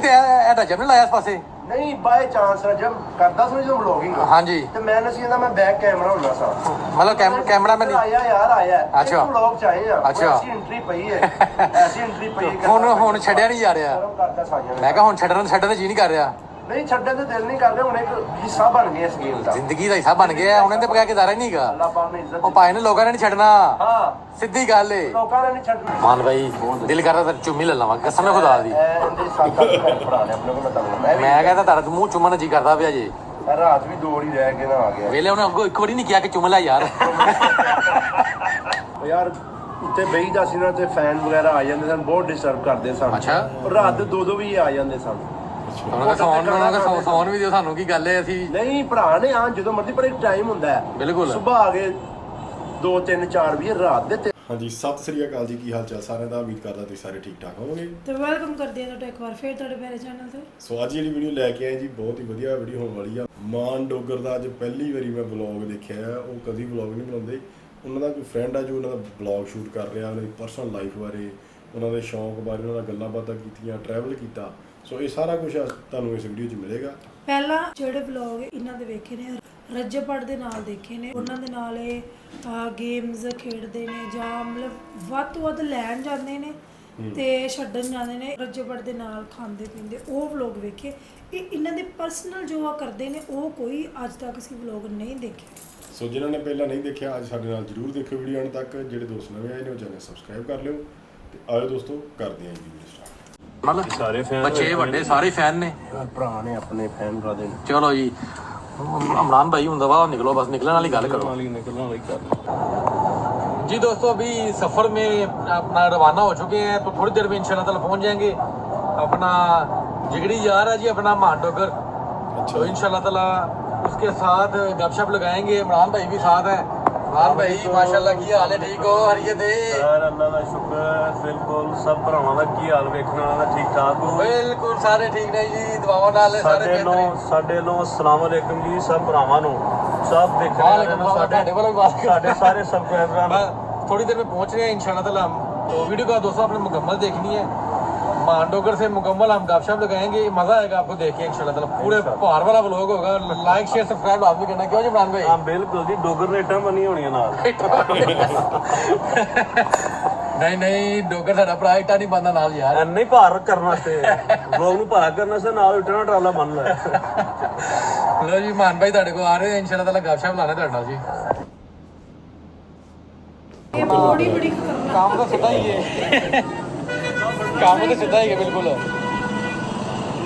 ਤੇ ਇਹ ਰਜਬ ਨੇ ਲਾਇਆ ਇਸ ਪਾਸੇ नहीं बाय चांस जब करता समझ लो व्लॉगिंग हाँ जी तो मैंने सीधा मैं बैक कैमरा होना सा मतलब कैमरा में आया यार आया अच्छा व्लॉग चाहिए अच्छा ऐसी एंट्री पई है ऐसी एंट्री पई है ਹੁਣ ਛੱਡਿਆ ਨਹੀਂ ਜਾ ਰਿਹਾ ਮੈਂ ਕਿਹਾ ਹੁਣ ਛੱਡਣ ਤੇ ਜੀ ਨਹੀਂ ਕਰ ਰਿਹਾ ਨਹੀਂ ਛੱਡਣ ਤੇ ਦਿਲ ਨਹੀਂ ਕਰ ਰਿਹਾ ਹੁਣ ਇੱਕ ਹਿੱਸਾ ਬਣ ਗਿਆ ਇਸ ਗੇਮ ਦਾ ਜ਼ਿੰਦਗੀ ਦਾ ਹਿੱਸਾ ਬਣ ਗਿਆ ਹੁਣ ਇਹਦੇ ਬਗੈਰ ਗੁਜ਼ਾਰਾ ਹੀ ਨਹੀਂਗਾ ਅੱਲਾਹ ਪਾਕ ਨੇ ਇੱਜ਼ਤ ਉਹ ਭਾਈ ਨੇ ਲੋਕਾਂ ਨੇ ਨਹੀਂ ਛੱਡਣਾ ਹਾਂ ਸਿੱਧੀ ਗੱਲ ਏ ਲੋਕਾਂ ਨੇ ਨਹੀਂ ਛੱਡਣਾ ਮਾਨ ਭਾਈ ਦਿਲ ਕਰਦਾ ਤਾਂ ਚੁੰਮੀ ਲੈ ਲਵਾਂ ਕਸਮ ਖੁਦਾ ਦੀ ਇਹਦੇ ਸਾਥ ਭਰਾ ਨੇ ਆਪਣੇ ਕੋਲ ਮੈਂ ਤੁਹਾਨੂੰ ਮੈਂ ਕਹਿੰਦਾ ਤੁਹਾਡਾ ਮੂੰਹ ਚੁੰਮਣ ਨੂੰ ਜੀ ਕਰਦਾ ਪਿਆ ਜੀ ਰਾਤ ਵੀ 2 ਹੀ ਰਹਿ ਕੇ ਨਾ ਆ ਗਿਆ ਵੇਲੇ ਉਹਨੇ ਅੱਗੋਂ ਇੱਕ ਵਾਰੀ ਨਹੀਂ ਕਿਹਾ ਕਿ ਚੁੰਮ ਲੈ ਯਾਰ ਯਾਰ ਉੱਤੇ ਬਈ ਦਾ ਸੀ ਨਾ ਤੇ ਫੈਨ ਵਗੈਰਾ ਆ ਜਾਂਦੇ ਸਨ ਬਹੁਤ ਡਿਸਟਰਬ ਕਰਦੇ ਸਨ ਅੱਛਾ ਰਾਤ ਦੇ 2 ਵੀ ਆ ਜਾਂਦੇ ਸਨ ਸੌਣ ਵੀ ਦਿਓ ਸਾਨੂੰ ਕੀ ਗੱਲ ਹੈ ਅਸੀਂ ਨਹੀਂ ਭਰਾ ਨੇ ਆ ਜਦੋਂ ਮਰਜ਼ੀ ਪਰ ਇੱਕ ਟਾਈਮ ਹੁੰਦਾ ਹੈ ਬਿਲਕੁਲ ਸਵੇਰ ਆ ਗਏ 2 3 4 ਵੀ ਰਾਤ ਦੇ ਹਾਂਜੀ ਸਤਿ ਸ੍ਰੀ ਅਕਾਲ ਜੀ ਕੀ ਹਾਲ ਚਾਲ ਸਾਰਿਆਂ ਦਾ ਉਮੀਦ ਕਰਦਾ ਤੁਸੀਂ ਸਾਰੇ ਠੀਕ ਠਾਕ ਹੋਵੋਗੇ ਤੇ ਵੈਲਕਮ ਕਰਦੇ ਹਾਂ ਤੁਹਾਡਾ ਇੱਕ ਵਾਰ ਫੇਰ ਤੁਹਾਡੇ ਮੇਰੇ ਚੈਨਲ ਤੇ ਸੋ ਅੱਜ ਜਿਹੜੀ ਵੀਡੀਓ ਲੈ ਕੇ ਆਏ ਜੀ ਬਹੁਤ ਹੀ ਵਧੀਆ ਵੀਡੀਓ ਹੋਣ ਵਾਲੀ ਆ ਮਾਨ ਡੋਗਰ ਦਾ ਅੱਜ ਪਹਿਲੀ ਵਾਰੀ ਮੈਂ ਵਲੌਗ ਦੇਖਿਆ ਆ ਉਹ ਕਦੀ ਵਲੌਗ ਨਹੀਂ ਬਣਾਉਂਦੇ ਉਹਨਾਂ ਦਾ ਕੋਈ ਫਰੈਂਡ ਆ ਜੋ ਉਹਨਾਂ ਦਾ ਵਲੌਗ ਸ਼ੂਟ ਕਰ ਰਿਹਾ ਉਹਨਾਂ ਦੀ ਪਰਸਨਲ ਲਾਈਫ ਬਾਰੇ ਉਹਨਾਂ ਦੇ ਸ਼ੌਂਕ ਬਾਰੇ ਉਹਨਾਂ ਦਾ ਗੱਲਾਂ ਬਾਤਾਂ ਕੀਤੀਆਂ ਟਰੈਵਲ ਕੀਤਾ ਸੋ ਇਹ ਸਾਰਾ ਕੁਝ ਤੁਹਾਨੂੰ ਇਸ ਵੀਡੀਓ 'ਚ ਮਿਲੇਗਾ ਪਹਿਲਾਂ ਜਿਹੜੇ ਵਲੌਗ ਇਹਨਾਂ ਦੇ ਵੇਖੇ ਨੇ ਰੱਜਪੜ ਦੇ ਨਾਲ ਦੇਖੇ ਨੇ ਉਹਨਾਂ ਦੇ ਨਾਲ ਇਹ ਗੇਮਸ ਖੇਡਦੇ ਨੇ ਜਾਂ ਮਤਲਬ ਵੱਧ ਤੋਂ ਵੱਧ ਲੈਣ ਜਾਂਦੇ ਨੇ ਤੇ ਛੱਡਣ ਜਾਂਦੇ ਨੇ ਰੱਜਪੜ ਦੇ ਨਾਲ ਖਾਂਦੇ ਪੀਂਦੇ ਉਹ ਵਲੌਗ ਵੇਖੇ ਇਹ ਇਹਨਾਂ ਦੇ ਪਰਸਨਲ ਜੋ ਆ ਕਰਦੇ ਨੇ ਉਹ ਕੋਈ ਅੱਜ ਤੱਕ ਅਸੀਂ ਵਲੌਗ ਨਹੀਂ ਦੇਖੇ ਸੋ ਜਿਨ੍ਹਾਂ ਨੇ ਪਹਿਲਾਂ ਨਹੀਂ ਦੇਖਿਆ ਅੱਜ ਸਾਡੇ ਨਾਲ ਜਰੂਰ ਦੇਖਿਓ ਵੀਡੀਓ ਅੰਤ ਤੱਕ ਜਿਹੜੇ ਦੋਸਤ ਨਵੇਂ ਆਏ ਨੇ ਉਹ ਚੈਨਲ ਸਬਸਕ੍ਰਾਈਬ ਕਰ ਲਿਓ ਤੇ ਆਇਓ ਦੋਸਤੋ ਕਰਦੇ ਹਾਂ ਵੀਡੀਓ ਸਟਾਰਟ ਮਤਲਬ ਸਾਰੇ ਫੈਨ ਬੱਚੇ ਵੱਡੇ ਸਾਰੇ ਫੈਨ ਨੇ ਭਰਾ ਨੇ ਆਪਣੇ ਫੈਨ ਭਰਾ ਦੇ ਚਲੋ ਜੀ इमरान भाई ਹੁੰਦਾ ਵਾ निकलो बस निकलने वाली गल करो जी दोस्तों अभी सफ़र में अपना रवाना हो चुके हैं तो थोड़ी देर में इंशाल्लाह ताला पहुंच जाएंगे अपना जिगरी यार है जी अपना मान डोगर तो इंशाल्लाह ताला उसके साथ गपशप लगाएंगे इमरान भाई भी साथ है इमरान भाई माशाल्लाह की हाल है ठीक हो हरियत है यार अल्लाह का शुक्र बिल्कुल सब भरावां दा की हाल वेखण वाला ठीक ठाक हो बिल्कुल सारे ठीक ने जी दुआवां नाल सारे ਸਾਡੇ ਨੂੰ अस्सलाम वालेकुम जी सब भरावां ਨੂੰ सब देखने वाले ਸਾਡੇ ਵੱਲੋਂ ਬਾਤ ਸਾਡੇ ਸਾਰੇ ਸਬਸਕ੍ਰਾਈਬਰਾਂ ਨੂੰ थोड़ी देर में पहुंच रहे हैं इंशाल्लाह ताला तो वीडियो का दोस्तों आपने मुकम्मल देखनी है मान डोगर से मुकम्मल हम गपशप लगाएंगे मजा आएगा आपको देख के इंशाल्लाह ताला पूरे पहाड़ वाला व्लॉग होगा लाइक शेयर सब्सक्राइब आप भी करना क्यों जी इमरान भाई हां बिल्कुल जी डोगर रेटां बनी होणीਆਂ ਨਾਲ नहीं नहीं डोगर साडा भरा इटा नहीं बनदा नाल यार ਨਹੀਂ ਭਾਰ ਕਰਨ ਵਾਸਤੇ ਵਲੌਗ ਨੂੰ ਭਾਰਾ ਕਰਨ ਵਾਸਤੇ ਨਾਲ ਇਟਣਾ ਟਰਾਲਾ ਬੰਨ ਲਿਆ लो जी मान भाई ਤੁਹਾਡੇ ਕੋਲ ਆ ਰਹੇ हैं इंशाल्लाह ताला गपशप लाने ਤੁਹਾਡੇ ਨਾਲ जी ਇਹ ਬੜੀ ਬੜੀ ਖਤਰਨਾਕ काम तो सीधा ही है काम तो सीधा ही है बिल्कुल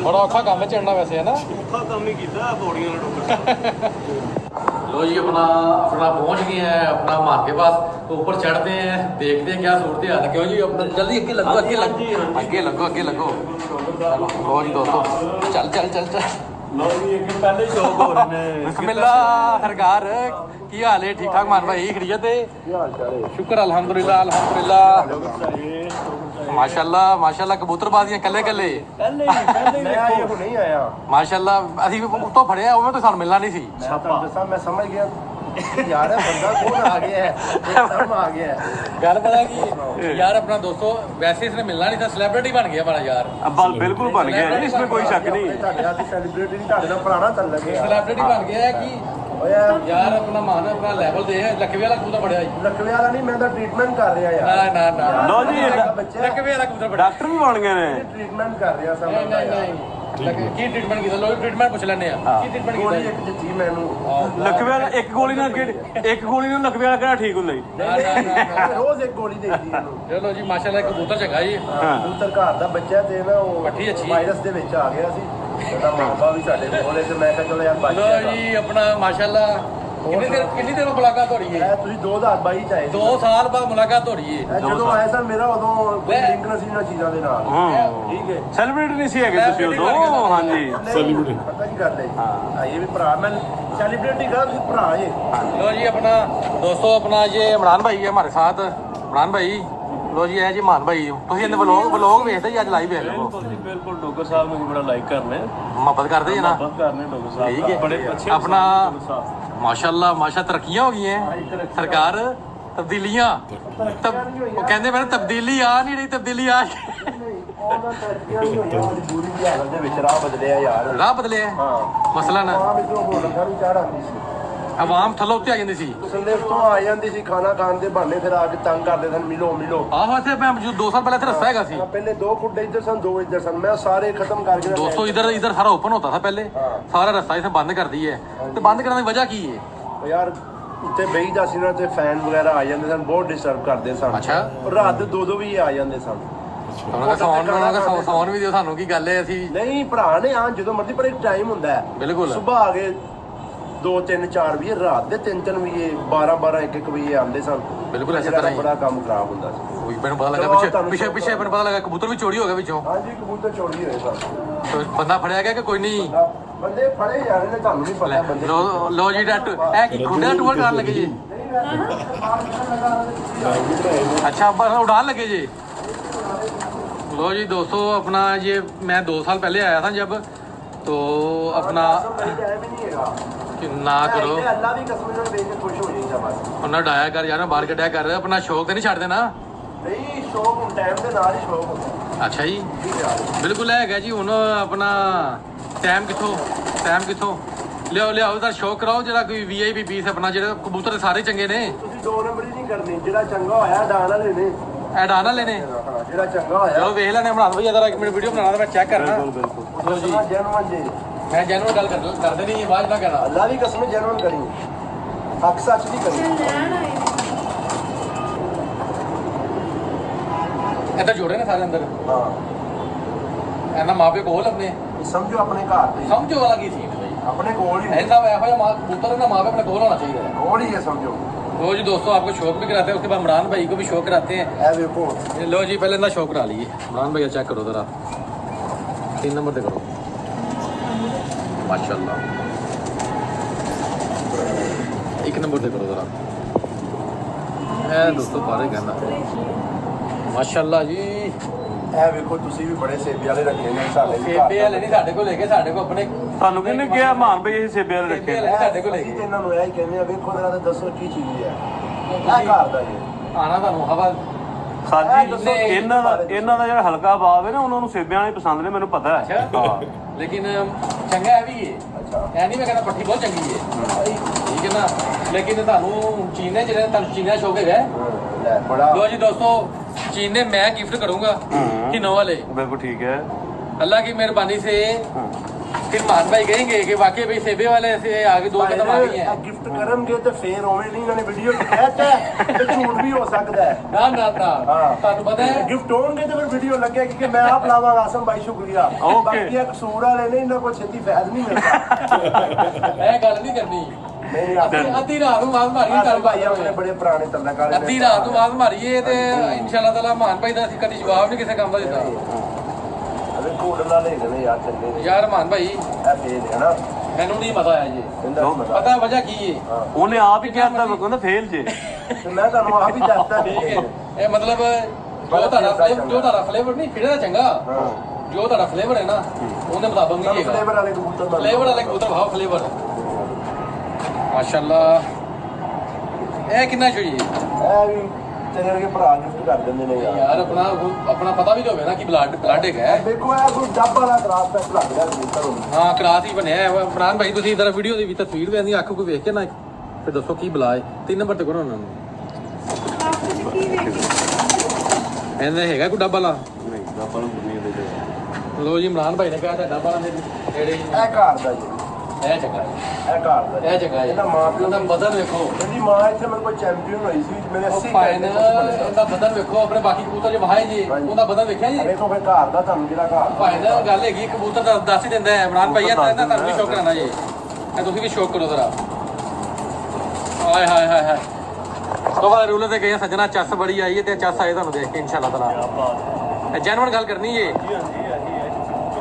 बड़ा औखा काम है चढ़ना वैसे है ना ਔਖਾ ਕੰਮ ਹੀ ਕੀਤਾ ਪੌੜੀਆਂ ਨਾਲ ਡੋगर लो जी अपना पहुंच गए हैं अपना मान के पास तो ऊपर चढ़ते हैं देखते हैं क्या सूरत हाल है क्यों जी अपना जल्दी आगे लगो आगे लगो लो जी दोस्तों चल चल चल चल ਲੋ ਜੀ ਇੱਕ ਪਹਿਲੇ ਹੀ ਸ਼ੌਕ ਹੋ ਰਹੇ ਨੇ बिस्मिल्लाह सरकार की हाल है ठीक ठाक मान भाई खरीत है ਕੀ ਹਾਲ ਚਾਲ ਹੈ शुक्र अल्हम्दुलिल्लाह माशाल्लाह कबूतरबाजियां कल्ले कल्ले ਮੈਂ ਆਇਆ ਹੁਣੇ ਹੀ ਆਇਆ माशाल्लाह ਅਸੀਂ ਉੱਤੋਂ ਫੜਿਆ ਉਵੇਂ ਤਾਂ ਸਾਨੂੰ ਮਿਲਣਾ ਨਹੀਂ ਸੀ ਮੈਂ ਤੁਹਾਨੂੰ ਦੱਸਾਂ ਮੈਂ ਸਮਝ ਗਿਆ ਯਾਰ ਇਹ ਬੰਦਾ ਕੌਣ ਆ ਗਿਆ ਹੈ ਇੱਕਦਮ ਆ ਗਿਆ ਹੈ ਗੱਲ ਪਤਾ ਕੀ यार अपना दोस्तों वैसे इसने मिलना नहीं था सेलिब्रिटी बन गया हमारा यार अब बिल्कुल बन गया है इसमें कोई शक नहीं ਤੁਹਾਡੇ ਹੱਥ ਸੈਲੀਬ੍ਰਿਟੀ ਨਹੀਂ ਤੁਹਾਡੇ ਨਾਲ ਪੁਰਾਣਾ ਚੱਲ ਲੱਗਿਆ सेलिब्रिटी बन गया है कि ਓਏ यार अपना मान अपना लेवल दे लखवे वाला कबूतर बड़िया जी ਲਕਵੇ ਵਾਲਾ ਨਹੀਂ ਮੈਂ ਤਾਂ ਟ੍ਰੀਟਮੈਂਟ ਕਰ ਰਿਹਾ ਯਾਰ ना ना ना ਲੋ ਜੀ लखवे वाला कबूतर बड़ा ਡਾਕਟਰ ਵੀ ਬਣ ਗਏ ਨੇ ਟ੍ਰੀਟਮੈਂਟ ਕਰ ਰਿਹਾ ਸਭ नहीं नहीं नहीं की ट्रीटमेंट की लो ट्रीटमेंट पूछ लेने की ट्रीटमेंट ਗੋਲੀ की ਇੱਕ ਦਿੱਤੀ ਮੈਨੂੰ ਲਕਵੇ ਵਾਲਾ ਇੱਕ ਗੋਲੀ ਨਾਲ ਲਕਵੇ ਵਾਲਾ ਕਿਹੜਾ ਠੀਕ ਹੁੰਦਾ ਜੀ ना ਰੋਜ਼ ਇੱਕ ਗੋਲੀ ਦੇਈਦੀ ਇਹਨੂੰ चलो जी माशाल्लाह कबूतर चंगा जी ਕਬੂਤਰ ਘਰ ਦਾ ਬੱਚਾ ਤੇ ਨਾ ਉਹ ਪੱਠੀ ਅੱਛੀ। ਵਾਇਰਸ ਦੇ ਵਿੱਚ ਆ ਗਿਆ ਸੀ ਉਹਦਾ ਮਾਪਾ ਵੀ ਸਾਡੇ ਕੋਲ ਤੇ ਮੈਂ ਕਿਹਾ ਚਲੋ ਯਾਰ ਬਚ लो ਜਾਏਗਾ जी अपना माशाल्लाह कितनी देर मुलाकात हो रही है ਇਹ ਤੁਸੀਂ 2022 ਚ ਆਏ ਸੀ 2 साल बाद मुलाकात हो रही है ਇਹ ਜਦੋਂ ਆਇਆ ਸਰ ਮੇਰਾ ਉਦੋਂ ਕੋਈ ਲਿੰਕ ਨਹੀਂ ਸੀ ਨਾ ਚੀਜ਼ਾਂ ਦੇ ਨਾਲ ਠੀਕ ਹੈ ਸੈਲੀਬ੍ਰਿਟੀ ਨਹੀਂ ਸੀ ਹੈਗੇ ਤੁਸੀਂ ਉਦੋਂ ਹਾਂਜੀ ਸੈਲੀਬ੍ਰਿਟੀ ਪਤਾ ਕੀ ਗੱਲ ਹੈ ਹਾਂ ਇਹ ਵੀ ਭਰਾ ਮੈਂ ਸੈਲੀਬ੍ਰਿਟੀ ਦਾ ਤੁਸੀਂ ਭਰਾ ਹੈ लो जी अपना दोस्तों अपना ये इमरान भाई है हमारे साथ इमरान भाई लो जी है जी मान भाई ਤੁਸੀਂ ਇਹਨੇ ਵਲੌਗ ਵੇਖਦੇ ਜੀ ਅੱਜ ਲਾਈਵ ਵੇਖ ਲਓ ਬਿਲਕੁਲ ਡੋਗਰ ਸਾਹਿਬ ਨੂੰ ਬੜਾ ਲਾਈਕ ਕਰਨੇ ਮੁਹੱਬਤ ਕਰਦੇ ਜੀ ਨਾ ਬਹੁਤ ਕਰਨੇ ਡੋਗਰ ਸਾਹਿਬ ठीक है ਬੜੇ ਅੱਛੇ अपना माशाल्लाह माशा तरक्कियां हो गई हैं सरकार तब्दीलियां तब वो कहते मैंने तब्दीली आ नहीं रही तब्दीली आ ਉਹਨਾਂ ਤਰੱਕੀਆਂ ਨਹੀਂ ਹੋਈਆਂ ਮਜਬੂਰੀ ਦੀ ਹਾਲਤ ਦੇ ਵਿੱਚ ਰਾਹ ਬਦਲਿਆ ਯਾਰ ਰਾਹ ਬਦਲਿਆ ਹੈ? ਹਾਂ ਮਸਲਾ ਨਾ ਆਮ ਇਧਰੋਂ ਹੋਟਲ ਸਾਰੀ ਚੜ ਆਉਂਦੀ ਸੀ ਆਵਾਮ ਥੱਲੋਂ ਉੱਤੇ ਆ ਜਾਂਦੀ ਸੀ ਸੰਦੇਸ਼ ਤੋਂ ਆ ਜਾਂਦੀ ਸੀ ਖਾਣਾ ਖਾਣ ਦੇ ਬਹਾਨੇ ਫਿਰ ਆ ਕੇ ਤੰਗ ਕਰਦੇ ਸਨ ਮਿਲੋ ਮਿਲੋ ਆਹੋ ਇੱਥੇ ਮੈਂ ਜੋ 2 ਸਾਲ ਪਹਿਲੇ ਇੱਥੇ ਰਸਤਾ ਹੈਗਾ ਸੀ ਪਹਿਲੇ 2 ਫੁੱਟ ਇੱਧਰ ਸਨ 2 ਇੱਧਰ ਸਨ मैं सारे खत्म करके दोस्तों इधर सारा ओपन होता था पहले सारा रास्ता इसे बंद कर दी है तो बंद करने की वजह की है यार ਉੱਤੇ ਬਈਦਾ ਸੀ ਨਾ ਤੇ ਫੈਨ ਵਗੈਰਾ ਆ ਜਾਂਦੇ ਸਨ ਬਹੁਤ ਡਿਸਟਰਬ ਕਰਦੇ ਸਨ ਅੱਛਾ ਰਾਤ ਦੇ 2 ਵੀ ਆ ਜਾਂਦੇ ਸਨ ਸੌਣ ਵੀ ਦਿਓ ਸਾਨੂੰ ਕੀ ਗੱਲ ਹੈ ਅਸੀਂ ਨਹੀਂ ਭਰਾ ਨੇ ਆ ਜਦੋਂ ਮਰਜ਼ੀ ਪਰ ਇੱਕ ਟਾਈਮ ਹੁੰਦਾ ਹੈ ਬਿਲਕੁਲ ਸਵੇਰ ਆ ਗਏ 2 3 4 ਵਜੇ ਰਾਤ ਦੇ 3 3 ਵਜੇ 12 12 1 1 ਵਜੇ ਆਉਂਦੇ ਸਨ ਬਿਲਕੁਲ ਇਸੇ ਤਰ੍ਹਾਂ ਹੀ ਬੜਾ ਕੰਮ ਖਰਾਬ ਹੁੰਦਾ ਸੀ ਉਹ ਮੈਨੂੰ ਪਤਾ ਲੱਗਾ ਪਿੱਛੇ ਮੈਨੂੰ ਪਤਾ ਲੱਗਾ ਕਬੂਤਰ ਵੀ ਚੋਰੀ ਹੋ ਗਿਆ ਵਿੱਚੋਂ ਹਾਂਜੀ ਕਬੂਤਰ ਚੋਰੀ ਹੋਏ ਸਨ ਬੰਦਾ ਫੜਿਆ ਗਿਆ ਕਿ ਕੋਈ ਨਹੀਂ ਬੰਦੇ ਫੜੇ ਜਾ ਰਹੇ ਨੇ ਤੁਹਾਨੂੰ ਨਹੀਂ ਪਤਾ ਬੰਦੇ ਲੋ ਜੀ ਡਾਟ ਇਹ ਕੀ ਖੁੰਡਾ ਟੂਰ ਕਰਨ ਲੱਗੇ ਜੀ अच्छा बस उड़ान लगे जी लो जी दोस्तों अपना ये मैं 2 साल पहले आया था जब तो अपना ना करो अल्लाह भी कसम से देख के खुश हो जाएगा बस उन्हें डाया कर यार बाहर कटिया कर अपना शौक तो नहीं छड़ देना नहीं शौक टाइम के नाल ही शौक होता अच्छा जी बिल्कुल है जी हुण अपना टाइम किथों ਲਿਆਓ ਉਹਦਾ ਸ਼ੌਕ ਕਰਾਓ ਜਿਹੜਾ ਕੋਈ ਵੀਆਈਪੀ ਪੀਸ ਆਪਣਾ ਜਿਹੜਾ ਕਬੂਤਰ ਸਾਰੇ ਚੰਗੇ ਨੇ ਤੁਸੀਂ 2 ਨੰਬਰ ਹੀ ਨਹੀਂ ਕਰਨੀ ਜਿਹੜਾ ਚੰਗਾ ਹੋਇਆ ਡਾਨ ਵਾਲੇ ਨੇ ਐਡਾਨ ਵਾਲੇ ਨੇ ਜਿਹੜਾ ਚੰਗਾ ਹੋਇਆ ਚਲੋ ਵੇਖ ਲੈਣੇ ਬਣਾ ਦੋ ਜਰਾ 1 ਮਿੰਟ ਵੀਡੀਓ ਬਣਾਉਣਾ ਤਾਂ ਮੈਂ ਚੈੱਕ ਕਰਨਾ ਬਿਲਕੁਲ ਜੀ ਜੈਨੂਨ ਜੀ ਮੈਂ ਜੈਨੂਨ ਗੱਲ ਕਰਦੇ ਨਹੀਂ ਆਵਾਜ਼ ਨਾ ਕਹਿਣਾ ਅੱਲਾ ਦੀ ਕਸਮ ਜੈਨੂਨ ਕਰੀ ਹੱਕ ਸੱਚ ਦੀ ਕਰੀ ਲੈਣ ਆਏ ਇੱਧਰ ਜੋੜੇ ਨੇ ਸਾਰੇ ਅੰਦਰ ਹਾਂ ਇਹਨਾਂ ਮਾਪੇ ਕੋਲ ਆਪਣੇ ਸਮਝੋ ਆਪਣੇ ਘਰ ਤੇ ਸਮਝੋ ਵਾਲਾ ਕੀ ਸੀ ਬਈ अपने कोल ही ऐसा ऐसा या माँ कबूतर ना माँ पे अपने कोल होना चाहिए कोल ही है समझो लो जी दोस्तों आपको शौक भी कराते हैं उसके बाद इमरान भाई को भी शौक कराते हैं ए देखो लो जी पहले इनका शौक करा लिए इमरान भैया चेक करो जरा 3 नंबर पे करो माशाल्लाह 1 नंबर पे करो जरा दोस्तों बारे कहना माशाल्लाह जी ਇਹ ਵੇਖੋ ਤੁਸੀਂ ਵੀ ਬੜੇ ਸੇਬੇ ਵਾਲੇ ਰੱਖੇ ਨੇ ਸਾਡੇ ਵੀ ਸੇਬੇ ਵਾਲੇ ਨਹੀਂ ਸਾਡੇ ਕੋਲ ਲੈ ਕੇ ਸਾਡੇ ਕੋਲ ਆਪਣੇ ਤੁਹਾਨੂੰ ਕਿਹਨੇ ਕਿਹਾ ਮਾਨ ਬਈ ਇਹ ਸੇਬੇ ਵਾਲੇ ਰੱਖੇ ਸੇਬੇ ਵਾਲੇ ਸਾਡੇ ਕੋਲ ਲੈ ਅਸੀਂ ਕੇ ਤੇ ਇਹਨਾਂ ਨੂੰ ਇਹ ਹੀ ਕਹਿੰਦੇ ਆ ਵੇਖੋ ਜਰਾ ਤੇ ਦੱਸੋ ਕੀ ਚੀਜ਼ ਹੈ ਇਹ ਘਰ ਦਾ ਜੀ ਆਣਾ ਤੁਹਾਨੂੰ ਹਵਾ ਸਾਜੀ ਇਹਨਾਂ ਦਾ ਜਿਹੜਾ ਹਲਕਾ ਬਾਬ ਹੈ ਨਾ ਉਹਨਾਂ ਨੂੰ ਸੇਬਿਆਂ ਵਾਲੇ ਪਸੰਦ ਨੇ ਮੈਨੂੰ ਪਤਾ ਹੈ ਹਾਂ ਲੇਕਿਨ ਚੰਗਾ ਹੈ ਵੀ ਇਹ ਅੱਛਾ ਐ ਨਹੀਂ ਮੈਂ ਕਹਿੰਦਾ ਪੱਠੀ ਬਹੁਤ ਚੰਗੀ ਹੈ ਠੀਕ ਹੈ ਨਾ ਲੇਕਿਨ ਤੁਹਾਨੂੰ ਚੀਨੇ ਜਿਹੜੇ ਤੁਹਾਨੂੰ ਚੀਨਾ ਸ਼ੌਕ ਹੈਗਾ ਲੈ ਬੜਾ ਲੋ ਜੀ ਦੋਸਤੋ चीने मैं गिफ्ट करूंगा तीनों वाले बिल्कुल ठीक है अल्लाह की मेहरबानी से फिर मान भाई कहेंगे कि वाकई भाई सेबे वाले से आगे 2 कदम आगे हैं ਗਿਫਟ ਕਰਨਗੇ ਤੇ ਫੇਰ ਉਵੇਂ ਨਹੀਂ ਇਹਨਾਂ ਨੇ ਵੀਡੀਓ ਚ ਕਹਿਤਾ ਤੇ ਝੂਠ ਵੀ ਹੋ ਸਕਦਾ ਹੈ ना ना ना ਤੁਹਾਨੂੰ ਪਤਾ ਹੈ ਗਿਫਟ ਹੋਣਗੇ ਤੇ ਫਿਰ ਵੀਡੀਓ ਲੱਗੇਗੀ ਕਿ ਮੈਂ ਆਪ ਲਾਵਾਂਗਾ ਆਸਮ ਭਾਈ ਸ਼ੁਕਰੀਆ ਬਾਕੀ ਇਹ ਕਸੂਰ ਵਾਲੇ ਨੇ ਇਹਨਾਂ ਕੋਲ ਛੇਤੀ ਫਾਇਦਾ ਨਹੀਂ ਮਿਲਦਾ ਇਹ ਗੱਲ ਨਹੀਂ ਕਰਨੀ ਨਹੀਂ ਅੱਧੀ ਰਾਤ ਨੂੰ ਆਵਾਜ਼ ਮਾਰੀਏ ਆਸਮ ਭਾਈ ਆਪਣੇ ਬੜੇ ਪੁਰਾਣੇ ਤਲਕਾਲੇ ਅੱਧੀ ਰਾਤ ਨੂੰ ਆਵਾਜ਼ ਮਾਰੀਏ ਤੇ ਇਨਸ਼ਾਅੱਲਾ ਤਾਲਾ ਮਾਨ ਭਾਈ ਦਾ ਅਸੀਂ ਕਦੀ ਜਵਾਬ ਨਹੀਂ ਕਿਸੇ ਕੰਮ ਦਾ ਦਿੱਤਾ ਅਰੇ ਕੋਡ ਨਾਲ ਲੈ ਗਏ ਯਾਰ ਚੰਗੇ ਨੇ ਯਾਰ ਮਾਨ ਭਾਈ ਇਹ ਫੇਲ ਹੈ ਨਾ ਮੈਨੂੰ ਨਹੀਂ ਪਤਾ ਹੈ ਜੀ ਇਹਦਾ ਨਹੀਂ ਪਤਾ ਪਤਾ ਵਜ੍ਹਾ ਕੀ ਹੈ ਉਹਨੇ ਆਪ ਹੀ ਕਿਹਾ ਤਾਂ ਕਹਿੰਦਾ ਫੇਲ ਜੇ ਤੇ ਮੈਂ ਤੁਹਾਨੂੰ ਆਪ ਹੀ ਦੱਸਦਾ ਠੀਕ ਹੈ ਇਹ ਮਤਲਬ ਜੋ ਤੁਹਾਡਾ ਫਲੇਵਰ ਨਹੀਂ ਫਿਰੇ ਦਾ ਚੰਗਾ ਜੋ ਤੁਹਾਡਾ ਫਲੇਵਰ ਹੈ ਨਾ ਉਹਦੇ ਮੁਤਾਬਕ ਨਹੀਂ ਹੈਗਾ ਫਲੇਵਰ ਵਾਲੇ ਕਬੂਤਰ ਫਲੇਵਰ ਵਾਲੇ ਕਬੂਤਰ ਭਾਵ ਫਲੇਵਰ ਮਾਸ਼ਾਅੱਲਾ ਇਹ ਕਿੰਨਾ चाहिए ਇਹ ਵੀ ਤੇਰੇ ਵਰਗੇ ਭਰਾ ਗਿਫਟ ਕਰ ਦਿੰਦੇ ਨੇ ਯਾਰ ਯਾਰ ਆਪਣਾ ਪਤਾ ਵੀ ਤਾਂ ਹੋਵੇ ਨਾ ਕਿ ਬਲੱਡ ਹੈਗਾ ਦੇਖੋ ਇਹ ਕੋਈ ਡੱਬ ਵਾਲਾ ਕਰਾਸ ਪੈਕ ਲੱਗ ਰਿਹਾ ਕਬੂਤਰ ਨੂੰ ਹਾਂ ਕਰਾਸ ਹੀ ਬਣਿਆ ਹੈ ਇਮਰਾਨ ਭਾਈ ਤੁਸੀਂ ਇਧਰ ਵੀਡੀਓ ਦੀ ਵੀ ਤਸਵੀਰ ਵੀ ਅੱਖ ਕੋਈ ਵੇਖ ਕੇ ਨਾ ਫਿਰ ਦੱਸੋ ਕੀ ਬੁਲਾਏ 3 ਨੰਬਰ ਤੇ ਕਰੋ ਉਹਨਾਂ ਨੂੰ ਆਪ ਕੀ ਵੇਖੀ ਇਹਦਾ ਹੈਗਾ ਕੋਈ ਡੱਬਾ ਵਾਲਾ ਨਹੀਂ ਆਪਾਂ ਨੂੰ ਦੁਨੀਆ ਦੇ ਦੇ ਲੋ ਜੀ ਇਮਰਾਨ ਭਾਈ ਨੇ ਕਿਹਾ ਤਾਂ ਡੱਬਾ ਵਾਲਾ ਦੇ ਨੇੜੇ ਹੀ ਇਹ ਘਰ ਦਾ ਜੀ ਇਹ ਚੰਗਾ ਹੈ ਇਹ ਘਰ ਦਾ ਇਹ ਚੰਗਾ ਹੈ ਇਹਦਾ ਮਾਂ ਪਿਓ ਉਹਦਾ ਬਦਨ ਵੇਖੋ ਇਹਦੀ ਮਾਂ ਇੱਥੇ ਮੇਰੇ ਕੋਲ ਚੈਂਪੀਅਨ ਹੋਈ ਸੀ ਮੇਰੇ 80 ਫਾਈਨ ਇਹਦਾ ਬਦਨ ਵੇਖੋ ਆਪਣੇ ਬਾਕੀ ਕਬੂਤਰ ਜੋ ਵਹਾਏ ਜੀ ਉਹਦਾ ਬਦਨ ਵੇਖਿਆ ਜੀ ਵੇਖੋ ਫਿਰ ਘਰ ਦਾ ਤੁਹਾਨੂੰ ਜਿਹੜਾ ਘਰ ਭਾਈ ਦਾ ਗੱਲ ਹੈਗੀ ਕਬੂਤਰ ਦਾ ਦੱਸ ਹੀ ਦਿੰਦਾ ਹੈ ਇਮਰਾਨ ਭਾਈ ਇਹਦਾ ਤੁਹਾਨੂੰ ਵੀ ਸ਼ੌਕ ਕਰਾਣਾ ਜੀ ਇਹ ਤੁਸੀਂ ਵੀ ਸ਼ੌਕ ਕਰੋ ਜ਼ਰਾ ਹਾਏ ਹਾਏ ਹਾਏ ਹਾਏ ਤੋਹਾ ਰੂਲਰ ਤੇ ਗਏ ਸੱਜਣਾ ਚੱਸ ਬੜੀ ਆਈ ਹੈ ਤੇ ਚੱਸ ਆਏ ਤੁਹਾਨੂੰ ਦੇਖ ਕੇ ਇਨਸ਼ਾਅੱਲਾ ਤਾਲਾ ਇਹ ਜੈਨੂਨ ਗੱਲ ਕਰਨੀ ਜੀ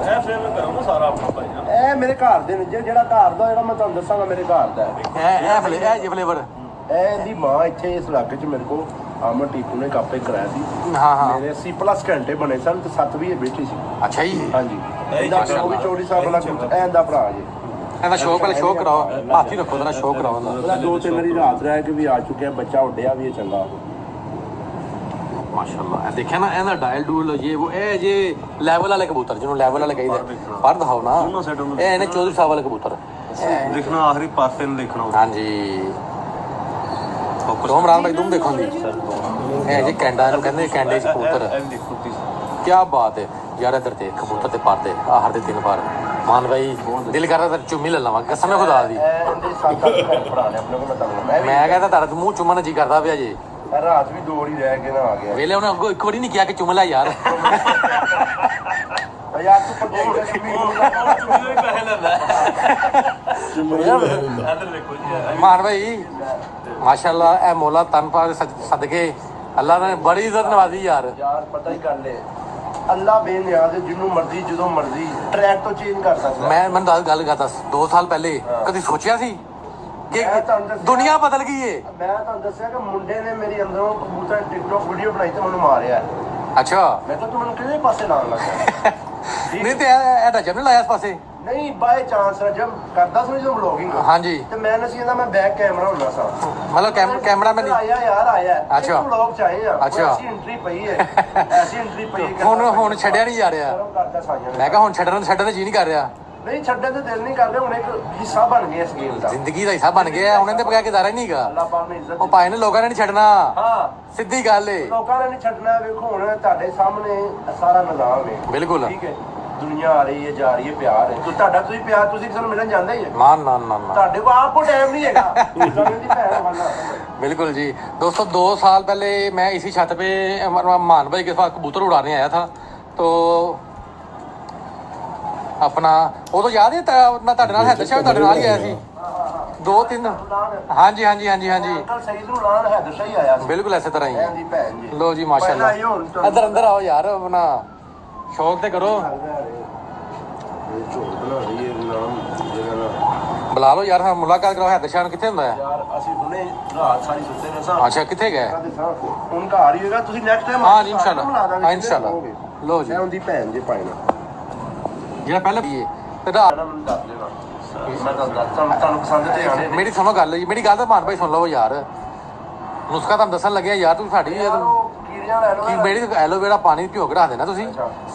ਇਹ ਫਲੇਵਰ ਕਰਾਉਣਾ ਸਾਰਾ ਆਪਣਾ ਭਾਈ ਇਹ ਮੇਰੇ ਘਰ ਦੇ ਨੇ ਜਿਹੜਾ ਘਰ ਦਾ ਜਿਹੜਾ ਮੈਂ ਤੁਹਾਨੂੰ ਦੱਸਾਂਗਾ ਮੇਰੇ ਘਰ ਦਾ ਇਹ ਫਲੇਵਰ ਇਹ ਇਹਦੀ ਮਾਂ ਇੱਥੇ ਇਸ ਇਲਾਕੇ 'ਚ ਮੇਰੇ ਕੋਲ ਅਮਰ ਟੀਪੂ ਨੇ ਕਾਪੇ ਕਰਾਇਆ ਸੀ ਹਾਂ ਹਾਂ ਮੇਰੇ 80+ ਘੰਟੇ ਬਣੇ ਸਨ ਤੇ 7 ਵੀ ਇਹ ਬੈਠੀ ਸੀ ਅੱਛਾ ਜੀ ਹਾਂਜੀ ਇਹਦਾ ਉਹ ਵੀ 24 ਸਾਲ ਵਾਲਾ ਕਬੂਤਰ ਇਹਦਾ ਭਰਾ ਜੀ ਇਹਦਾ ਸ਼ੌਕ ਵਾਲੇ ਸ਼ੌਕ ਕਰਾਓ ਹੱਥ ਹੀ ਰੱਖੋ ਜਰਾ ਸ਼ੌਕ ਕਰਾਓ ਉਹਦਾ 2-3 ਵਾਰੀ ਰਾਤ ਰਹਿ ਕੇ ਵੀ ਆ ਚੁੱਕਿਆ ਬੱਚਾ ਉੱਡਿਆ ਵੀ ਇਹ ਚੰਗਾ ਮਾਸ਼ਾਅੱਲਾ ਇਹ ਦੇਖਿਆ ਨਾ ਇਹਦਾ ਡਾਇਲ ਡੂਲ ਇਹ ਜੇ ਲੈਵਲ ਵਾਲੇ ਕਬੂਤਰ ਜਿਹਨੂੰ ਲੈਵਲ ਵਾਲੇ ਕਹੀਦਾ ਪਰ ਦਿਖਾਓ ਨਾ ਇਹ ਇਹਨੇ ਚੌਧਰੀ ਸਾਹਿਬ ਵਾਲੇ ਕਬੂਤਰ ਦੇਖਣਾ ਆਖਰੀ ਪਾਸੇ ਨੂੰ ਦੇਖਣਾ ਹਾਂਜੀ ਇਮਰਾਨ ਭਾਈ ਤੁਮ ਦੇਖੋ ਜੀ ਇਹ ਜੀ ਕੈਂਡਾ ਨੂੰ ਕਹਿੰਦੇ ਕੈਂਡੇ ਚ ਕਬੂਤਰ ਕੀ ਬਾਤ ਹੈ ਯਾਰ ਇਧਰ ਤੇ ਕਬੂਤਰ ਤੇ ਪਾਤੇ ਆਹਰ ਦੇ 3 ਵਾਰ ਮਾਨ ਭਾਈ ਦਿਲ ਕਰਦਾ ਤਾਂ ਚੁੰਮੀ ਲੈ ਲਵਾਂ ਕਸਮ ਖੁਦਾ ਦੀ ਮੈਂ ਕਹਿੰਦਾ ਤੁਹਾਡਾ ਮੂੰਹ ਚੁੰਮਣ ਨੂੰ ਜੀ ਕਰਦਾ ਪਿਆ ਜੀ ਰਾਤ ਵੀ 2 ਵਾਰੀ ਰਹਿ ਕੇ ਨਾ ਆ ਗਿਆ ਵੇਲੇ ਉਹਨੇ ਅੱਗੋਂ ਇੱਕ ਵਾਰੀ ਨਹੀਂ ਕਿਹਾ ਕਿ ਚੁੰਮ ਲੈ ਯਾਰ ਯਾਰ ਤੂੰ ਪੈਸੇ ਲੈਂਦਾ ਮਾਨ ਭਾਈ ਮਾਸ਼ਾਅੱਲਾ ਇਹ ਮੌਲਾ ਤਨਪਾ ਸਦਕੇ ਅੱਲਾ ਨੇ ਬੜੀ ਇੱਜ਼ਤ ਨਵਾਜ਼ੀ ਯਾਰ ਪਤਾ ਹੀ ਕਰ ਲੈ ਅੱਲਾ ਬੇਨਿਆਜ਼ ਹੈ ਜਿਹਨੂੰ ਮਰਜ਼ੀ ਜਦੋਂ ਮਰਜ਼ੀ ਟਰੈਕ ਤੋਂ ਚੇਂਜ ਕਰ ਸਕਦਾ ਮੈਂ ਗੱਲ ਕਰਦਾ 2 ਸਾਲ ਪਹਿਲੇ ਕਦੀ ਸੋਚਿਆ ਸੀ ਕਿ ਦੁਨੀਆ ਬਦਲ ਗਈ ਏ ਮੈਂ ਤੁਹਾਨੂੰ ਦੱਸਿਆ ਕਿ ਮੁੰਡੇ ਨੇ ਮੇਰੀ ਅੰਦਰੋਂ ਕਬੂਤਰ ਟਿਕਟੌਕ ਵੀਡੀਓ ਬਣਾਈ ਤੇ ਮੈਨੂੰ ਮਾਰਿਆ ਅੱਛਾ ਮੈਂ ਕਿਹਾ ਤੂੰ ਮੈਨੂੰ ਕਿਹਦੇ ਪਾਸੇ ਲਾਉਣ ਲੱਗਾ ਨਹੀਂ ਤੇ ਇਹਦਾ ਜਮ ਨਹੀਂ ਲਾਇਆ ਇਸ ਪਾਸੇ ਨਹੀਂ ਬਾਏ ਚਾਂਸ ਜਦ ਕਰਦਾ ਸੀ ਜਦੋਂ ਵਲੌਗਿੰਗ ਹਾਂਜੀ ਤੇ ਮੈਂ ਨਸੀ ਇਹਦਾ ਮੈਂ ਬੈਕ ਕੈਮਰਾ ਹੁੰਦਾ ਸਾਂ ਮਤਲਬ ਕੈਮਰਾ ਮੈਂ ਨਹੀਂ ਆਇਆ ਅੱਛਾ ਵਲੌਗ ਚ ਆਏ ਆ ਅੱਛਾ ਐਸੀ ਐਂਟਰੀ ਪਈ ਹੈ ਐਸੀ ਐਂਟਰੀ ਪਈ ਹੈ ਹੁਣ ਛੱਡਿਆ ਨਹੀਂ ਜਾ ਰਿਹਾ ਕਰਦਾ ਸਾਈਆਂ ਮੈਂ ਕਿਹਾ ਹੁਣ ਛੱਡਣ ਜੀ ਨਹੀਂ ਕਰ ਰਿਹਾ ਨਹੀਂ ਛੱਡਣ ਤੇ ਦਿਲ ਨਹੀਂ ਕਰਦੇ ਹੁਣ ਇੱਕ ਹਿੱਸਾ ਬਣ ਗਿਆ ਇਸ ਗੇਮ ਦਾ ਜ਼ਿੰਦਗੀ ਦਾ ਹਿੱਸਾ ਬਣ ਗਿਆ ਹੁਣ ਇਹਦੇ ਬਗੈਰ ਗੁਜ਼ਾਰਾ ਹੀ ਨਹੀਂਗਾ ਅੱਲਾਹ ਪਾਕ ਨੇ ਇੱਜ਼ਤ ਉਹ ਭਾਈ ਨੇ ਲੋਕਾਂ ਨੇ ਨਹੀਂ ਛੱਡਣਾ ਹਾਂ ਸਿੱਧੀ ਗੱਲ ਏ ਲੋਕਾਂ ਨੇ ਨਹੀਂ ਛੱਡਣਾ ਵੇਖੋ ਹੁਣ ਤੁਹਾਡੇ ਸਾਹਮਣੇ ਸਾਰਾ ਨਿਜ਼ਾਮ ਹੈ ਬਿਲਕੁਲ ਠੀਕ ਹੈ ਦੁਨੀਆ ਆ ਰਹੀ ਹੈ ਜਾ ਰਹੀ ਹੈ ਪਿਆਰ ਹੈ ਤੁਸੀਂ ਪਿਆਰ ਤੁਸੀਂ ਕਿਸੇ ਨੂੰ ਮਿਲਣ ਜਾਂਦੇ ਹੀ ਹੈ ਨਾ ਤੁਹਾਡੇ ਕੋਲ ਆਪ ਕੋ ਟਾਈਮ ਨਹੀਂ ਹੈਗਾ ਦੀ ਭੈਣ ਵਾਲਾ बिल्कुल जी दोस्तों 2 साल पहले मैं इसी छत पे मान भाई के साथ कबूतर उड़ाने आया था तो अपना वो तो याद है मैं ਤੁਹਾਡੇ ਨਾਲ ਹੈਦਰ ਸ਼ਾਹ ਤੁਹਾਡੇ ਨਾਲ ਹੀ ਆਇਆ ਸੀ 2-3 ਹਾਂਜੀ ਅੰਕਲ ਸਈਦ ਨੂੰ ਲਾਣ ਹੈਦਰ ਸ਼ਾਹ ਹੀ ਆਇਆ ਸੀ ਬਿਲਕੁਲ ਐਸੇ ਤਰ੍ਹਾਂ ਹੀ ਦੀ ਭੈਣ ਜੀ ਲੋ ਜੀ ਮਾਸ਼ਾਅੱਲਾ ਅੰਦਰ ਆਓ ਯਾਰ ਆਪਣਾ ਸ਼ੌਕ ਤੇ ਕਰੋ ਝੋਲ ਬਣਾ ਰਹੀ ਹੈ ਨਾਮ ਜਗ੍ਹਾ ਦਾ ਬੁਲਾ ਲਓ ਯਾਰ ਹਾਂ ਮੁਲਾਕਾਤ ਕਰਾਓ ਹੈਦਰ ਸ਼ਾਹ ਨੂੰ ਕਿੱਥੇ ਹੁੰਦਾ ਹੈ ਯਾਰ ਅਸੀਂ ਹੁਣੇ ਰਾਤ ਸਾਰੀ ਸੁੱਤੇ ਰਹੇ ਸਾਂ ਅੱਛਾ ਕਿੱਥੇ ਗਏ ਹੁਣ ਘਰ ਹੀ ਹੋਏਗਾ ਤੁਸੀਂ ਨੈਕਸਟ ਟਾਈਮ ਹਾਂ ਇਨਸ਼ਾਅੱਲਾ ਹਾਂ ਇਨਸ਼ਾਅੱਲਾ ਲੋ ਜੀ ਮੈਂ ਉਹਦੀ ਭੈਣ ਜੀ ਪਾਇਨਾ ਜਿਹੜਾ ਪਹਿਲਾਂ ਵੀ ਤੇ ਰਾਤ ਮੈਨੂੰ ਦੱਸ ਦੇਣਾ ਮੈਂ ਤੁਹਾਨੂੰ ਪਸੰਦ ਤੇ ਆਣੇ ਮੇਰੀ ਸੁਣੋ ਗੱਲ ਜੀ ਮੇਰੀ ਗੱਲ ਤਾਂ ਮਾਨ ਭਾਈ ਸੁਣ ਲਓ ਯਾਰ ਨੁਸਖਾ ਤੁਹਾਨੂੰ ਦੱਸਣ ਲੱਗਿਆ ਯਾਰ ਤੂੰ ਸਾਡੀ ਕੀੜੀਆਂ ਲੈ ਕੀ ਲਓ ਮੇਰੀ ਐਲੋਵੇਰਾ ਪਾਣੀ ਭਿਓ ਕੇ ਰੱਖ ਦੇਣਾ ਤੁਸੀਂ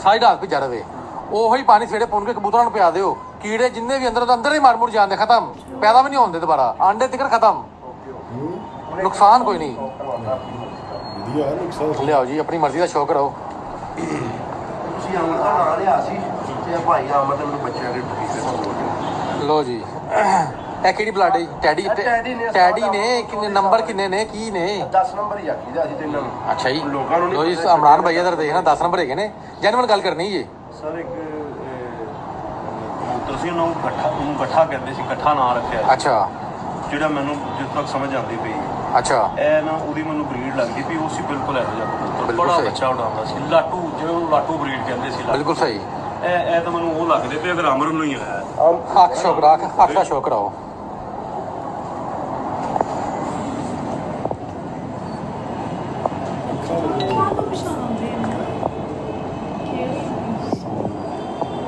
ਸਾਰੀ ਰਾਤ ਭਿੱਜਾ ਰਵੇ ਉਹੀ ਪਾਣੀ ਸਵੇਰੇ ਪੁੰਨ ਕੇ ਕਬੂਤਰਾਂ ਨੂੰ ਪਿਆ ਦਿਓ ਕੀੜੇ ਜਿੰਨੇ ਵੀ ਅੰਦਰ ਹੀ ਮਾਰ ਮੁਰ ਜਾਂਦੇ ਖਤਮ ਪੈਦਾ ਵੀ ਨਹੀਂ ਹੁੰਦੇ ਦੁਬਾਰਾ ਆਂਡੇ ਤਿਕਰ ਖਤਮ ਨੁਕਸਾਨ ਕੋਈ ਨਹੀਂ ਵਧੀਆ ਨੁਕਸਾਨ ਲਿਆਓ ਜੀ ਆਪਣੀ ਮਰਜ਼ੀ ਦਾ ਸ਼ੌਕ ਕਰੋ ਤੁਸੀਂ ਆਮਦ ਦਾ ਨਾਂ ਲਿਆ ਸੀ ਤੇ ਭਾਈ ਆਮਦ ਮੈਨੂੰ ਬੱਚਿਆਂ ਦੇ ਟੀਕੇ ਲੋ ਜੀ ਇਹ ਕਿਹੜੀ ਬਲੱਡ ਹੈ ਟੈਡੀ ਨੇ ਕਿੰਨੇ ਨੰਬਰ ਕਿੰਨੇ ਨੇ ਕੀ ਨੇ 10 ਨੰਬਰ ਹੀ ਆਖੀਦਾ ਅਸੀਂ ਤੇ ਇਹਨਾਂ ਨੂੰ ਅੱਛਾ ਜੀ ਲੋਕਾਂ ਨੂੰ ਲੋ ਜੀ ਇਮਰਾਨ ਭਾਈ ਇਧਰ ਦੇਖਣਾ 10 ਨੰਬਰ ਹੈਗੇ ਨੇ ਜੈਨੂਅਲ ਗੱਲ ਕਰਨੀ ਜੀ ਸਰ ਇੱਕ ਤੁਸੀਂ ਉਹਨੂੰ ਇਕੱਠਾ ਕਹਿੰਦੇ ਸੀ ਇਕੱਠਾ ਨਾਂ ਰੱਖਿਆ ਅੱਛਾ ਜਿਹੜਾ ਮੈਨੂੰ ਜਿਸ ਤੱਕ ਸਮਝ ਆਉਂਦੀ ਪਈ ਅੱਛਾ ਇਹ ਨਾ ਉਹਦੀ ਮੈਨੂੰ ਬਰੀਡ ਲੱਗਦੀ ਪਈ ਉਹ ਸੀ ਬਿਲਕੁਲ ਇਹੋ ਜਿਹਾ ਕਬੂਤਰ ਬੜਾ ਸਹੀ। ਬੱਚਾ ਉਡਾਉਂਦਾ ਸੀ ਲਾਟੂ ਜਿਹਨੂੰ ਉਹਨੂੰ ਲਾਟੂ ਬਰੀਡ ਕਹਿੰਦੇ ਸੀ ਲਾਟੂ। ਬਿਲਕੁਲ ਸਹੀ ਇਹ ਤਾਂ ਮੈਨੂੰ ਉਹ ਲੱਗਦੇ ਪਏ ਅਗਰ ਅਮਰ ਨੂੰ ਹੀ ਆਇਆ ਅੱਖ ਸ਼ੌਕ ਰੱਖ ਅੱਖ ਦਾ ਸ਼ੌਕ ਕਰਾਓ ਤੁਹਾਨੂੰ ਪਛਾਣਦੇ ਨੇ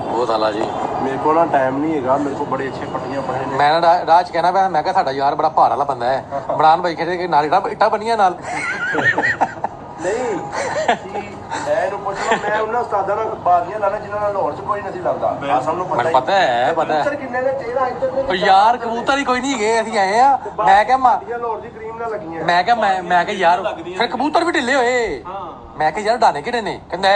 ਬਹੁਤ ਆਲਾ ਜੀ ਮੇਰੇ ਕੋਲ ਨਾ ਟਾਈਮ ਨਹੀਂ ਹੈਗਾ ਮੇਰੇ ਕੋਲ ਬੜੇ ਅੱਛੇ ਪੱਟੀਆਂ ਪਏ ਨੇ ਮੈਂ ਨਾ ਰਾਜ ਕਹਿਣਾ ਪਿਆ ਮੈਂ ਕਿਹਾ ਸਾਡਾ ਯਾਰ ਬੜਾ ਭਾਰ ਵਾਲਾ ਬੰਦਾ ਹੈ ਇਮਰਾਨ ਭਾਈ ਕਹਿੰਦੇ ਕਿ ਨਾਲ ਇੱਟਾਂ ਬਣੀਆਂ ਨਾਲ ਨਹੀਂ ਮੈਂ ਇਹਨੂੰ ਪੁੱਛਣਾ ਮੈਂ ਉਹਨਾਂ ਉਸਤਾਦਾਂ ਨਾਲ ਬਾਜ਼ੀਆਂ ਲਾਣਾ ਜਿਨ੍ਹਾਂ ਨਾਲ ਲਾਹੌਰ 'ਚ ਕੋਈ ਨਹੀਂ ਲਾਉਂਦਾ ਆ ਸਭ ਨੂੰ ਮੈਨੂੰ ਪਤਾ ਹੈ ਕਬੂਤਰ ਕਿੰਨੇ ਨੇ ਚਿਹਰਾ ਇੱਧਰ ਉਹ ਯਾਰ ਕਬੂਤਰ ਹੀ ਕੋਈ ਨਹੀਂ ਗਏ ਅਸੀਂ ਆਏ ਆ ਮੈਂ ਕਿਹਾ ਲਾਹੌਰ ਦੀ ਕਰੀਮ ਨਾਲ ਲੱਗੀਆਂ ਮੈਂ ਕਿਹਾ ਯਾਰ ਫਿਰ ਕਬੂਤਰ ਵੀ ਢਿੱਲੇ ਹੋਏ ਮੈਂ ਕਿਹਾ ਯਾਰ ਡਾਣੇ ਕਿਹੜੇ ਨੇ ਕਹਿੰਦਾ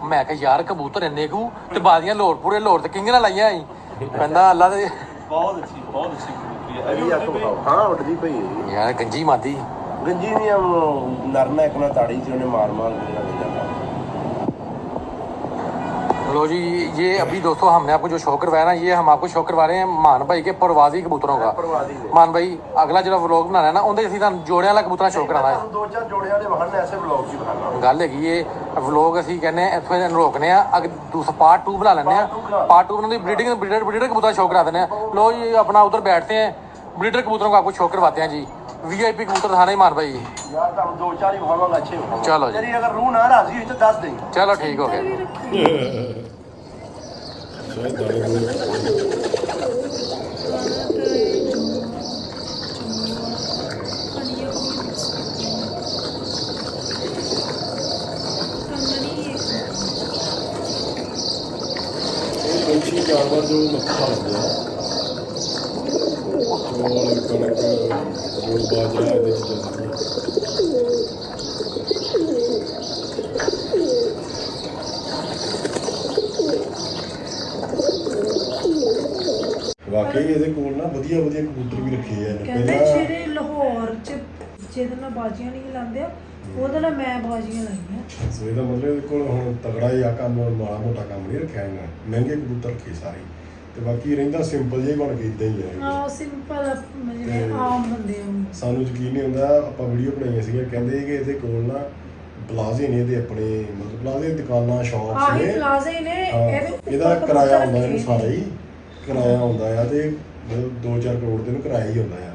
ਮੈਂ ਕਿਹਾ ਯਾਰ ਕਬੂਤਰ ਇੰਨੇ ਕੁ ਤੇ ਬਾਜ਼ੀਆਂ ਲੋੜ ਪੂਰੇ ਲੋੜ ਤੇ ਕਿੰਗ ਨਾਲ ਲਾਈਆਂ ਸੀ ਕਹਿੰਦਾ ਅੱਲਾ ਦੇ ਬਹੁਤ ਅੱਛੀ ਕਬੂਤਰੀ ਹੈ ਇਹ ਵੀ ਅੱਖ ਵਿਖਾਓ ਹਾਂ ਉੱਡਦੀ ਪਈ ਹੈ ਯਾਰ ਗੰਜੀ ਮਾਦੀ गंजी नहीं नरना एक ना ताड़ी थी उन्हें मार गया। लो जी ये अभी दोस्तों हमने आपको जो शो करवाया ना ये हम आपको शो करवा रहे हैं मान भाई के प्रवासी कबूतरों का। मान भाई अगला जो व्लॉग बनाना है ना उनके ਅਸੀਂ ਤੁਹਾਨੂੰ ਜੋੜਿਆਂ ਵਾਲਾ ਕਬੂਤਰਾਂ ਸ਼ੋ ਕਰਾਣਾ ਹੈ। ਦੋ ਚਾਰ ਜੋੜਿਆਂ ਦੇ ਵਹਨ ਐਸੇ ਵਲੌਗ ਹੀ ਬਣਾਣਾ ਗੱਲ ਹੈਗੀ ਇਹ ਵਲੌਗ ਅਸੀਂ ਕਹਿੰਦੇ ਇੱਥੇ ਰੋਕਨੇ ਆ ਅਗ ਦੂਸਰਾ पार्ट 2 बना लेने पार्ट 2 बनाने ब्रीडर कबूतर शो करा देने लो जी अपना उधर बैठते हैं ब्रीडर कबूतरों को आपको शो करवाते हैं जी वीआईपी कबूतर दिखाना ही मान भाई यार तुम दो चार ही भावांगा अच्छे हो चलो जी तेरी अगर रूह ना राजी हुई तो दस देंगे चलो ठीक हो गया ਜਾਨਵਰ ਜੋ ਮੱਥਾ ਲਾਉਂਦੇ ਆ ਚੌਲ ਕਣਕ ਜੋ ਬਾਜਰਾ ਇਹਦੇ ਚ ਜਾਂਦੀ ਵਾਕਈ ਇਹਦੇ ਕੋਲ ਨਾ ਵਧੀਆ ਵਧੀਆ ਕਬੂਤਰ ਵੀ ਰੱਖੇ ਆ ਇਹਨੇ ਕਹਿੰਦੇ ਜਿਹੜੇ ਲਾਹੌਰ ਚ ਜਿਹਦੇ ਨਾਲ ਬਾਜੀਆਂ ਨਹੀਂ ਲਾਉਂਦੇ ਆ, ਉਹਦੇ ਨਾਲ ਮੈਂ ਬਾਜੀਆਂ ਲਾਈਆਂ। ਸੋ ਇਹਦਾ ਮਤਲਬ ਇਹਦੇ ਕੋਲ ਹੁਣ ਤਗੜਾ ਹੀ ਆ ਕੰਮ, ਮਾੜਾ ਮੋਟਾ ਕੰਮ ਨਹੀਂ ਰੱਖਿਆ ਇਹਨਾਂ ਮਹਿੰਗੇ ਕਬੂਤਰ ਰੱਖੇ ਸਾਰੇ ਤੇ ਬਾਕੀ ਰਹਿੰਦਾ ਸਿੰਪਲ ਜਿਹੇ ਬਣ ਕੇ ਇਦਾਂ ਹੀ ਆ ਹਾਂ ਸਿੰਪਲ ਜਿਹੜੇ ਆਮ ਬੰਦੇ ਆ ਉਹ। ਸਾਨੂੰ ਯਕੀਨ ਨਹੀਂ ਹੁੰਦਾ, ਆਪਾਂ ਵੀਡੀਓ ਬਣਾਈਆਂ ਸੀਗੀਆਂ ਕਹਿੰਦੇ ਕਿ ਇਹਦੇ ਕੋਲ ਨਾ ਪਲਾਜ਼ੇ ਨੇ ਇਹਦੇ ਆਪਣੇ, ਮਤਲਬ ਪਲਾਜ਼ੇ ਦੁਕਾਨਾਂ ਸ਼ਾਪਸ ਆਹੀ ਨੇ ਪਲਾਜ਼ੇ ਨੇ ਇਹਦਾ ਕਿਰਾਇਆ ਆਉਂਦਾ ਇਹਨੂੰ ਸਾਰਾ ਹੀ ਕਿਰਾਇਆ ਆਉਂਦਾ ਆ ਤੇ ਮਤਲਬ 2-4 ਕਰੋੜ ਦੇ ਨੂੰ ਕਿਰਾਇਆ ਹੀ ਆਉਂਦਾ ਆ।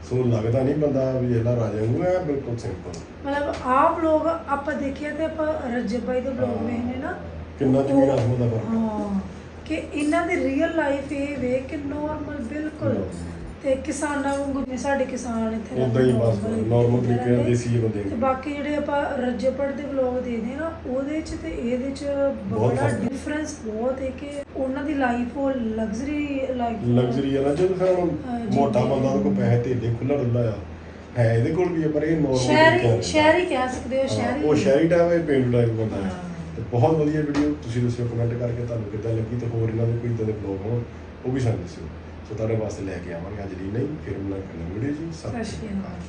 ਸੋ ਲੱਗਦਾ ਨਹੀਂ ਬੰਦਾ ਵੀ ਜਿਹੜਾ ਰਾਜਾ ਨੂੰ ਹੈ, ਬਿਲਕੁਲ ਸਿੰਪਲ। ਮਤਲਬ ਆਪ ਲੋਕ ਆਪਾਂ ਦੇਖਿਆ ਤੇ ਆਪਾਂ ਰਜਬ ਭਾਈ ਦੇ ਬਲੌਗ ਵੇਖਨੇ ਨਾ ਕਿੰਨਾ ਜ਼ਮੀਨ ਆਸਮਾਨ ਦਾ ਫਰਕ। ਹਾਂ ਕਿ ਇਹਨਾਂ ਦੀ ਰੀਅਲ ਲਾਈਫ ਇਹ ਵੇ ਕਿ ਨੋਰਮਲ ਬਿਲਕੁਲ ਤੇ ਕਿਸਾਨਾਂ ਵਾਂਗੂ ਜਿਵੇਂ ਸਾਡੇ ਕਿਸਾਨ ਇੱਥੇ ਉਦਾਂ ਹੀ ਬਸ ਨਾਰਮਲ ਤਰੀਕੇ ਨਾਲ ਦੇਸੀ ਬੰਦੇ ਤੇ ਬਾਕੀ ਜਿਹੜੇ ਆਪਾਂ ਰਜਪੜ ਦੇ ਵਲੌਗ ਦੇਖਦੇ ਨਾ ਉਹਦੇ ਚ ਤੇ ਇਹਦੇ ਚ ਬਹੁਤ ਬੜਾ ਫਰਕ ਹੈ। ਡਿਫਰੈਂਸ ਬਹੁਤ ਹੈ ਕਿ ਉਹਨਾਂ ਦੀ ਲਾਈਫ ਉਹ ਲਗਜ਼ਰੀ ਲਾਈਫ ਲਗਜ਼ਰੀ ਆ ਨਾ, ਜਦੋਂ ਫਿਰ ਮੋਟਾ ਬੰਦਾ ਉਹਦੇ ਕੋਲ ਪੈਸੇ ਧੇਲੇ ਖੁੱਲਾ ਡੁੱਲਾ ਆ ਹੈ ਇਹਦੇ ਕੋਲ ਵੀ ਆ, ਪਰ ਇਹ ਨਾਰਮਲ ਸ਼ਹਿਰੀ ਕਹਿ ਸਕਦੇ ਹੋ ਸ਼ਹਿਰੀ ਉਹ ਸ਼ਹਿਰੀ ਟਾਈਪ ਹੈ, ਪਿੰਡ ਟਾਈਪ ਬੰਦਾ ਹੈ। ਤੇ ਬਹੁਤ ਵਧੀਆ ਵੀਡੀਓ, ਤੁਸੀਂ ਦੱਸਿਓ ਕਮੈਂਟ ਕਰਕੇ ਤੁਹਾਨੂੰ ਕਿੱਦਾਂ ਲੱਗੀ ਤੇ ਹੋਰ ਇਹਨਾਂ ਦੇ ਕੋਈ ਇਦਾਂ ਦੇ ਵਲੌਗ ਹੋਣ ਉਹ ਵੀ ਸਾਨੂੰ ਦੱਸਿਓ। ਸੋ ਤੁਹਾਡੇ ਵਾਸਤੇ ਲੈ ਕੇ ਆਵਾਂਗੇ ਅੱਜ ਲਈ ਨਹੀਂ, ਫਿਰ ਮਿਲਾਂਗੇ ਨਵੀਂ ਵੀਡੀਓ ਜੀ। ਸਤਿ ਸ਼੍ਰੀ ਅਕਾਲ।